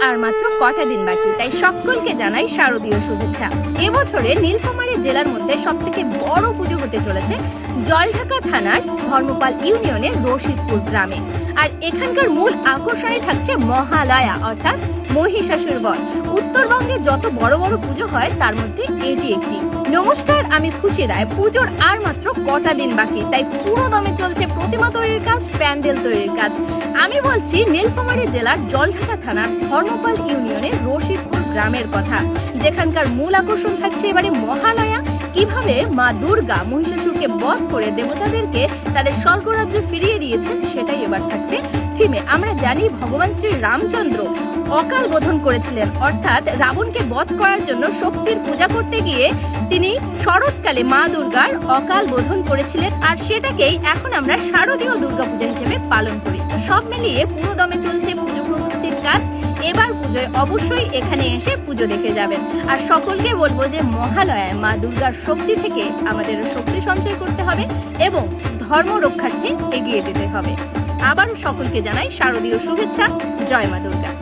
আর মাত্র কটা দিন বাকি, তাই সকলকে জানাই শারদীয় শুভেচ্ছা। এবছরে নীলফামারী জেলার মধ্যে সবথেকে বড় পুজো হতে চলেছে জলঢাকা থানার ধর্মপাল ইউনিয়নের রশিদপুর গ্রামে। আর এখানকার মূল আকর্ষণই থাকছে মহালয়া অর্থাৎ মহিষাসুর বধ। উত্তরবঙ্গে যত বড় বড় পুজো হয় তার মধ্যে এটি একটি। নমস্কার, আমি খুশি রায়। পুজোর আর মাত্র কটা দিন বাকি, তাই পুরো দমে চলছে প্রতিমা তৈরির কাজ, প্যান্ডেল তৈরির কাজ। আমি বলছি নীলফামারী জেলার জলঢাকা থানার ধর্মপাল ইউনিয়নের রশিদপুর গ্রামের কথা, যেখানকার মূল আকর্ষণ থাকছে এবারে মহালয়া। কিভাবে মা দুর্গা মহিষাসুরকে বধ করে দেবতাদেরকে তাদের স্বর্গরাজ্যে ফিরিয়ে দিয়েছেন সেটাই এবার থাকছে থিমে। আমরা জানি ভগবান শ্রী রামচন্দ্র অকাল বোধন করেছিলেন, অর্থাৎ রাবণকে বধ করার জন্য শক্তির পূজা করতে গিয়ে তিনি শরৎকালে মা দুর্গার অকাল বোধন করেছিলেন। আর সেটাকেই এখন আমরা শারদীয় দুর্গাপূজা হিসেবে পালন করি। তো সব মিলিয়ে পুরো দমে চলছে পুজো প্রস্তুতির কাজ। এবার পুজোয় অবশ্যই এখানে এসে পুজো দেখে যাবেন। আর সকলকে বলবো যে মহালয়ায় মা দুর্গার শক্তি থেকে আমাদের শক্তি সঞ্চয় করতে হবে এবং ধর্ম রক্ষার্থে এগিয়ে যেতে হবে। আবারও সকলকে জানাই শারদীয় শুভেচ্ছা। জয় মা দুর্গা।